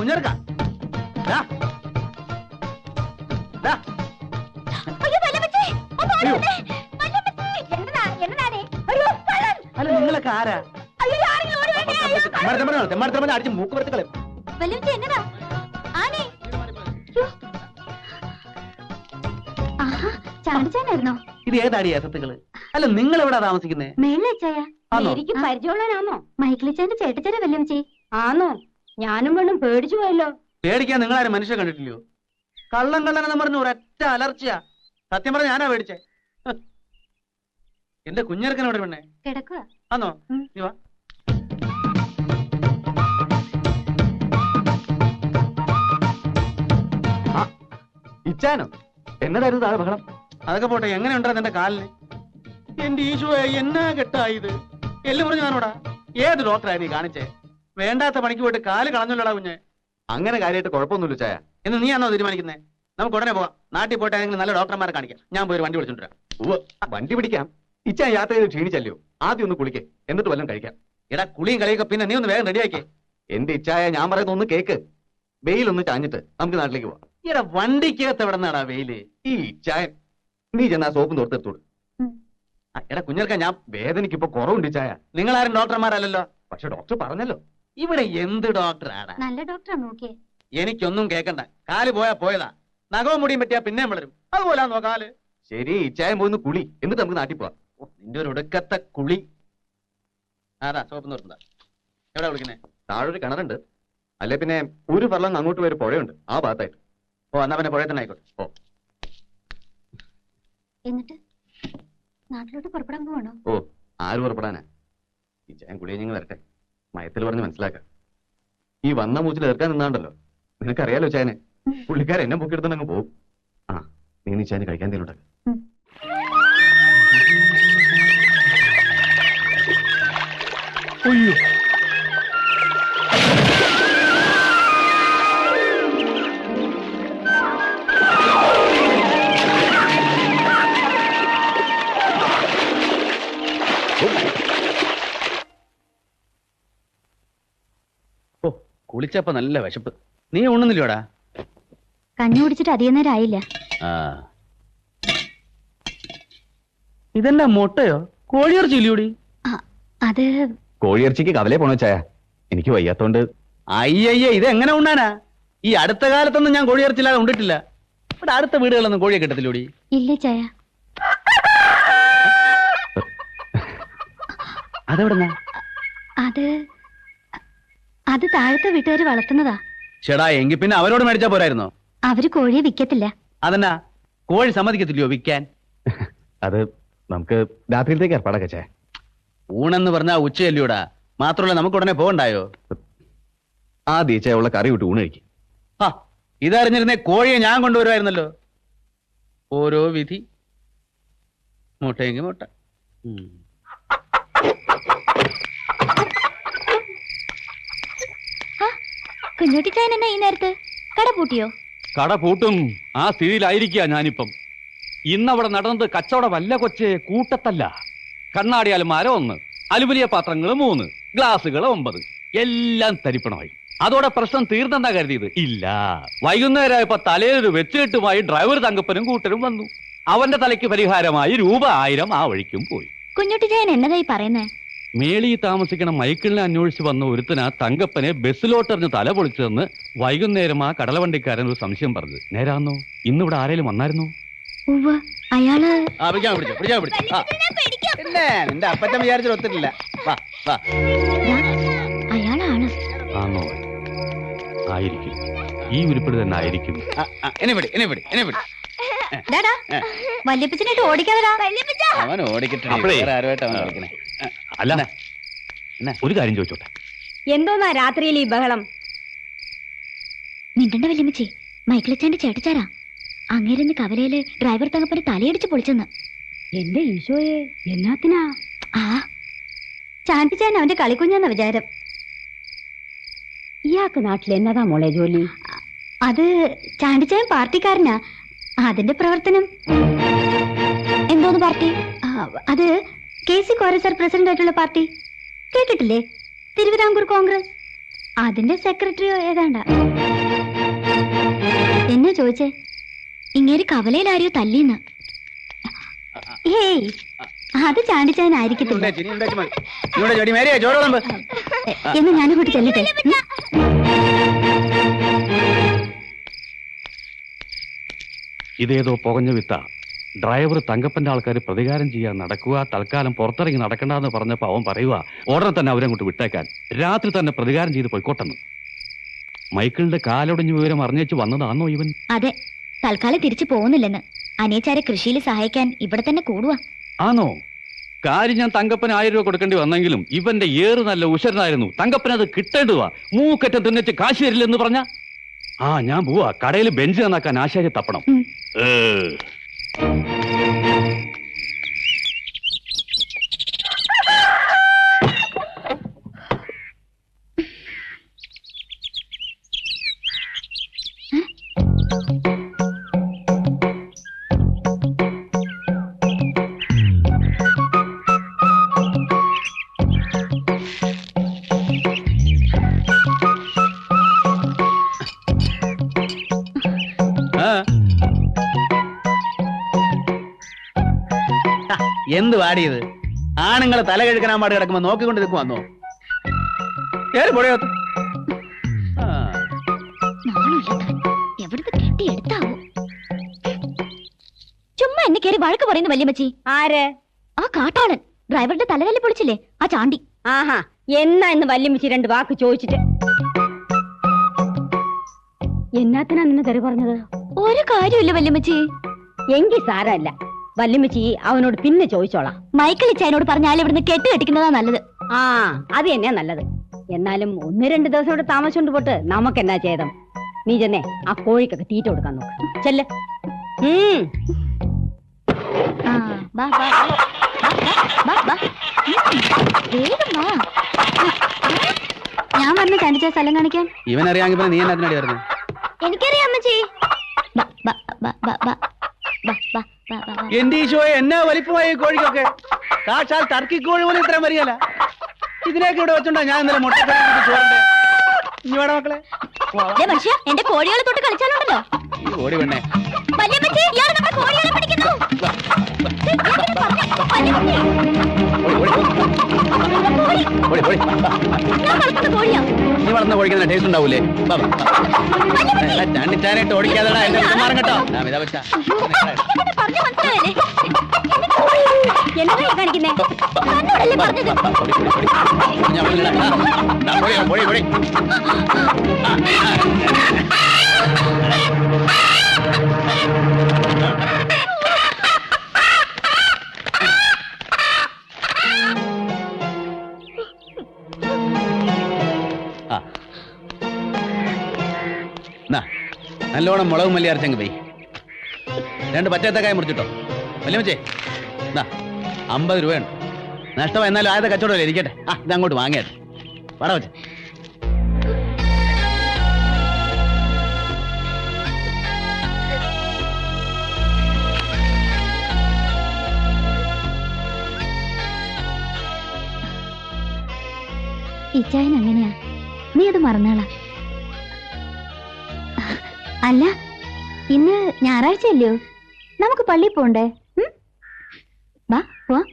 കുഞ്ഞേർക്ക അല്ല നിങ്ങളൊക്കെ ആരാ? അടിച്ച് മൂക്ക് വരത്തുകളെ. ഇത് ഏതാടിയാ സത്തുകള്? അല്ല നിങ്ങൾ എവിടാ താമസിക്കുന്നേ? പരിചയമുള്ളവനാണോ? മൈക്കിളിച്ചാന്റെ ചേട്ടച്ചേരാ വല്യമ്മച്ചി. ആണോ? ഞാനും പെണ്ണും പേടിച്ചു പോയല്ലോ. പേടിക്കാൻ നിങ്ങളാരും മനുഷ്യ കണ്ടിട്ടില്ലയോ? കള്ളം കള്ളനെന്ന് പറഞ്ഞ ഒരൊറ്റ അലർച്ചയാ. സത്യം പറഞ്ഞ ഞാനാ പേടിച്ചേ. എന്റെ കുഞ്ഞിറക്കനോട് പെണ്ണെ കിടക്കുക ആന്നോ? നീ വാ. ഇച്ചാനോ? എന്നതായിരുന്നു താഴെ ബഹളം? അതൊക്കെ പോട്ടെ, എങ്ങനെ ഉണ്ടാ എന്റെ കാലിന്? എന്റെ ഈശോയെ എന്നാ കെട്ടായത്? എല്ലാം പറഞ്ഞു ഞാനോടാ. ഏത് ഡോക്ടറായി നീ കാണിച്ചേ? വേണ്ടാത്ത പണിക്ക് പോയിട്ട് കാല് കളഞ്ഞല്ലോടാ കുഞ്ഞെ. അങ്ങനെ കാര്യമായിട്ട് കുഴപ്പമൊന്നുമില്ല ചായ. എന്ന് നീയാണോ തീരുമാനിക്കുന്നേ? നമുക്ക് ഉടനെ പോവാം. നാട്ടിൽ പോയിട്ട് ഏതെങ്കിലും നല്ല ഡോക്ടർമാരെ കാണിക്കാം. ഞാൻ പോയി വണ്ടി വിളിച്ചോണ്ടിരാം. വണ്ടി പിടിക്കാം. ഇച്ചാൻ യാത്ര ചെയ്ത് ക്ഷീണിച്ചല്ലോ, ആദ്യം ഒന്ന് കുളിക്കേ, എന്നിട്ട് വല്ലതും കഴിക്കാം. എടാ കുളിയും കളിയൊക്കെ പിന്നെ നീ ഒന്ന് വേഗം റെഡിയാക്കേ. എന്റെ ഇച്ചായ ഞാൻ പറയുന്ന ഒന്ന് കേക്ക്. വെയിലൊന്ന് ചാഞ്ഞിട്ട് നമുക്ക് നാട്ടിലേക്ക് പോവാം. എടാ വണ്ടിക്കകത്ത് എവിടെ നിന്നാടാ വെയില്? ഈ ഇച്ചായൻ നീ ചെന്നാ സോപ്പും തോർത്തെടുത്തോളൂ. എടാ കുഞ്ഞർക്ക, ഞാൻ വേദനയ്ക്ക് ഇപ്പൊ കുറവുണ്ട് ഇച്ചായ. നിങ്ങളാരും ഡോക്ടർമാരല്ലോ. പക്ഷെ ഡോക്ടർ പറഞ്ഞല്ലോ. ഇവിടെ എന്ത് ഡോക്ടറാടാ? നല്ല ഡോക്ടറാ നോക്കിയേ. എനിക്കൊന്നും കേക്കണ്ട. കാല് പോയാ പോയതാ. നഖവും മുടിയും പറ്റിയാ പിന്നെ വളരും. അതുപോലാന്നോ കാല്? ശരി, ഇച്ചായം പോയിന്ന് കുളി, എന്നിട്ട് നമുക്ക് നാട്ടിൽ പോവാം. നിന്റെ ഒരു ഒടുക്കത്തെ കുളി. അതാ സോപ്പ് നിർത്തുന്ന. എവിടെ വിളിക്കുന്നേ? താഴൊരു കിണറുണ്ട്. അല്ലെ പിന്നെ ഒരു ഫർളങ് അങ്ങോട്ട് വരെ പുഴയുണ്ട്, ആ ഭാഗത്തായിട്ട്. ഓ എന്നാ പിന്നെ പുഴയിൽ തന്നെ ആയിക്കോട്ടെ. ഓ, എന്നിട്ട് നാട്ടിലോട്ട് പുറപ്പെടാൻ പോവാണോ? ഓ, ആര് പുറപ്പെടാനാ? ഇച്ചായം കുളിയെ ഞങ്ങൾ വരട്ടെ, മയത്തിൽ പറഞ്ഞ് മനസ്സിലാക്കാം. ഈ വന്ന മൂച്ചിൽ ഏർക്കാൻ നിന്നാണ്ടല്ലോ, നിനക്കറിയാലോ ചായനെ. പുള്ളിക്കാരൻ എന്നെ പൊക്കിയെടുത്തോണ്ട് അങ്ങ് പോകും. ആ, നീ ചായന് കഴിക്കാൻ തരുന്നുണ്ടല്ലോ. അയ്യോ, കുളിച്ചപ്പോ നല്ല വിശപ്പ്. നീ ഉണ്ണുന്നില്ലോടാ? കഞ്ഞി കുടിച്ചിട്ട് അധികം നേരം ആയില്ല. ഇതെന്താ മുട്ടയോ? കോഴിയിറച്ചി ഇല്ലൂടി? അത് കോഴിയിറച്ചിക്ക് കവലേ പോണോ ചായ? എനിക്ക് വയ്യാത്തോണ്ട്. അയ്യയ്യ, ഇതെങ്ങനെ ഉണ്ണാനാ? ഈ അടുത്ത കാലത്തൊന്നും ഞാൻ കോഴിയിറച്ചില്ലാതെ ഉണ്ടിട്ടില്ല. ഇവിടെ അടുത്ത വീടുകളൊന്നും കോഴിയെ കിട്ടത്തില്ലൂടി? ഇല്ല ചായ. അതെവിടെന്നാ? അത് താഴത്തെ വീട്ടുകാര് വളർത്തുന്നതാ. ചേടാ, എങ്കിൽ പിന്നെ അവരോട് മേടിച്ചാ പോരായിരുന്നോ? അവര് കോഴിയെ വിൽക്കത്തില്ല. അതെന്നാ? കോഴി സമ്മതിക്കത്തില്ലയോ വിൽക്കാൻ? അത് നമുക്ക് രാത്രിയിലത്തേക്ക് ഏർപ്പാടൊക്കെ ചായ. ഊണെന്ന് പറഞ്ഞാ ഉച്ചയല്ലൂടാ. മാത്രമല്ല നമുക്ക് ഉടനെ പോകണ്ടായോ? ആ ദീച്ചയുള്ള കറി വിട്ട് ഊണ് കഴിക്കും. ആ, ഇതറിഞ്ഞിരുന്നേ കോഴിയെ ഞാൻ കൊണ്ടുവരുമായിരുന്നല്ലോ. ഓരോ വിധി. മുട്ടയെങ്കിൽ മുട്ട. കുഞ്ഞുട്ടിച്ചായൻ എന്നാ ഈ നേരത്ത്? കട പൂട്ടിയോ? കട പൂട്ടും ആ സ്ഥിതിയിലായിരിക്കുക ഞാനിപ്പം. ഇന്നവിടെ നടന്നത് കച്ചവടം വല്ല കൊച്ചേ, കൂട്ടത്തല്ല. കണ്ണാടി അലമാര 1, അലുമിനിയ പാത്രങ്ങൾ 3, ഗ്ലാസുകൾ 9, എല്ലാം തരിപ്പണമായി. അതോടെ പ്രശ്നം തീർന്നെന്നാ കരുതിയത്? ഇല്ല. വൈകുന്നേരമായപ്പോ തലയിലൊരു വെച്ചുകെട്ടുമായി ഡ്രൈവർ തങ്കപ്പനും കൂട്ടരും വന്നു. അവന്റെ തലയ്ക്ക് പരിഹാരമായി ₹1000 ആ വഴിക്കും പോയി. കുഞ്ഞുട്ടിച്ചായൻ എന്നതായി പറയുന്നേ? മേളി താമസിക്കണ മൈക്കിളിനെ അന്വേഷിച്ച് വന്ന ഒരുത്തനാ തങ്കപ്പനെ ബസ്സിലോട്ടെറിഞ്ഞ് തല പൊളിച്ചതെന്ന് വൈകുന്നേരം ആ കടലവണ്ടിക്കാരൻ ഒരു സംശയം പറഞ്ഞു. നേരാന്നോ? ഇന്നിവിടെ ആരേലും വന്നായിരുന്നോ? അയാള് നിന്റെ അപ്പറ്റം വിചാരിച്ചാൽ ഒത്തിട്ടില്ല. അയാളാണ്. ആന്നോ? ആയിരിക്കും. ഈ ഉരുപ്പിടി തന്നെ ആയിരിക്കും. വല്യപ്പച്ചനായിട്ട് ഓടിക്കാതെടാ. അവൻ ഓടിക്കട്ടെ. അല്ല, ഒരു കാര്യം ചോദിച്ചോട്ടെ? എന്തോന്നാ രാത്രിയിൽ ഈ ബഹളം? നിന്റെ വല്യമ്മച്ചി മൈക്കിളിച്ചാന്റെ ചേട്ടച്ചാരാ. അങ്ങേരന്ന് കവലയില് ഡ്രൈവർ തങ്കപ്പന് തലയടിച്ച് പൊളിച്ചെന്ന്. എന്റെ ഈശോയെ, എന്നാത്തിനാ? ചാൻപിച്ചാൻ അവന്റെ കളിക്കുഞ്ഞാന്ന വിചാരം. ഇയാൾക്ക് നാട്ടിൽ എന്നതാ മോളെ ജോലി? അത് ചാണ്ടിച്ചായൻ പാർട്ടിക്കാരനാ. അതിന്റെ പ്രവർത്തനം. എന്തോന്ന് പാർട്ടി? അത് KC കോര സാർ പ്രസിഡന്റ് ആയിട്ടുള്ള പാർട്ടി. കേട്ടിട്ടില്ലേ? തിരുവിതാംകൂർ കോൺഗ്രസ്. അതിന്റെ സെക്രട്ടറിയോ ഏതാണ്ട. എന്നെ ചോദിച്ചേ? ഇങ്ങേര് കവലയിൽ ആരെയോ തല്ലിന്ന്. ഏയ്, അത് ചാണ്ടിച്ചാനായിരിക്കത്തില്ല. എന്ന് ഞാനിങ്ങോട്ട് ചെല്ലട്ടെ. ഇതേതോ പുകഞ്ഞ വിത്ത. ഡ്രൈവർ തങ്കപ്പന്റെ ആൾക്കാർ പ്രതികാരം ചെയ്യാൻ നടക്കുക, തൽക്കാലം പുറത്തിറങ്ങി നടക്കണ്ടെന്ന് പറഞ്ഞപ്പോ അവൻ പറയുക ഉടനെ തന്നെ അവരങ്ങോട്ട് വിട്ടേക്കാൻ, രാത്രി തന്നെ പ്രതികാരം ചെയ്ത് പോയിക്കോട്ടെന്ന്. മൈക്കിളിന്റെ കാലൊടിഞ്ഞ വിവരം അറിഞ്ഞേച്ച് വന്നതാണോ ഇവൻ? അതെ, തൽക്കാലം തിരിച്ചു പോകുന്നില്ലെന്ന്. അനിയച്ചാരെ കൃഷിയിൽ സഹായിക്കാൻ ഇവിടെ തന്നെ കൂടുക. ആണോ? കാര്യം ഞാൻ തങ്കപ്പന് 1000 രൂപ കൊടുക്കേണ്ടി വന്നെങ്കിലും ഇവന്റെ ഏറ് നല്ല ഉശരനായിരുന്നു. തങ്കപ്പന് അത് കിട്ടേണ്ടുവാ. മൂക്കറ്റം തിന്നിച്ച് കാശ് തരില്ലെന്ന് പറഞ്ഞ ഞാൻ പോവാ. കടയിൽ ബെഞ്ച് നന്നാക്കാൻ ആശാരി തപ്പണം. എന്ത് വാടിയത്? ആണുങ്ങളെ തല കഴുകനാൻ പാട് കിടക്കുമ്പോ നോക്കിക്കൊണ്ട് നിൽക്കുവാന്നോ? കേറി പൊടിയോത്ത്. എവിടുന്ന് കെട്ടിയെടുത്താവോ? ചുമ്മാ എന്നെ കയറി വഴക്ക് പറയുന്നു വല്യമ്മച്ചി. ആര്? ആ കാട്ടാളൻ ഡ്രൈവറുടെ തലതല്ലി പൊളിച്ചില്ലേ, ആ ചാണ്ടി. ആഹാ, എന്നാ ഇന്ന് വല്യമ്മച്ചി 2 വാക്ക് ചോദിച്ചിട്ട് എന്നാത്തിനാ നിന്നെ തെറി പറഞ്ഞത്? ഒരു കാര്യമില്ല വല്യമ്മച്ചി. എങ്കിൽ സാരല്ല, വല്യമ്മച്ചി അവനോട് പിന്നെ ചോദിച്ചോളാം. മൈക്കിൾ ഇച്ചായനോട് പറഞ്ഞാൽ ഇവിടുന്ന് കെട്ടിക്കെട്ടിക്കുന്നതാ നല്ലത്. ആ, അത് തന്നെയാ നല്ലത്. എന്നാലും 1-2 ദിവസം ഇവിടെ താമസിച്ചോണ്ട് പോട്ട് നമുക്കെന്നാ ചെയ്തം. നീ ചെന്നേ ആ കോഴിക്കൊക്കെ തീറ്റ കൊടുക്കാൻ നോക്ക്. ചെല്ല്. ഞാൻ വന്ന് ചാണ്ടിച്ച സ്ഥലം കാണിക്കാൻ. ഇവനറിയാമെങ്കിൽ നീ എന്നാത്തിനടി വരുന്നത്? എനിക്കറിയാം അമ്മച്ചി. എന്റെ ഈശോയെ, എന്നാ വലിപ്പമായി കോഴിക്കൊക്കെ. കാശാൽ ടർക്കി കോഴി പോലും ഇത്രയും വരികയല്ല. ഇതിനൊക്കെ ഇവിടെ വെച്ചോണ്ടാ ഞാൻ ഇന്നലെ മുട്ട ചോറിന്റെ. ഇനി വേണം മക്കളെ. മനുഷ്യ, എന്റെ കോഴികളെ തൊട്ട് കളിച്ചാലുണ്ടല്ലോ. ഓടി വേണേ. കോഴികളെ പിടിക്കുന്നു. നീ വളർന്ന കോഴിക്കുന്ന ടേസ്റ്റ് ഉണ്ടാവൂലേ? ചാണ്ടിച്ചാനായിട്ട് ഓടിക്കാതെടാ എന്റെ മാറും കേട്ടോ. എന്നതാ കാണിക്കുന്നേ? നല്ലോണം മുളകും മല്ലി അരച്ചങ്ങ് പോയി 2 പച്ചത്തക്കായ മുറിച്ചിട്ടോ. വല്യമ്മച്ചേ, 50 രൂപയാണ്. നഷ്ടം എന്നാലും ആദ്യത്തെ കച്ചവടമല്ലേ, ഇരിക്കട്ടെ. ഇതങ്ങോട്ട് വാങ്ങിയത് വട വെച്ച. ഇച്ചായൻ അങ്ങനെയാ, നീ അത് മറന്നാളാ. അല്ല, ഇന്ന് ഞായറാഴ്ചയല്ലയോ? നമുക്ക് പള്ളിയിൽ പോണ്ടേ? വാ പോവാം.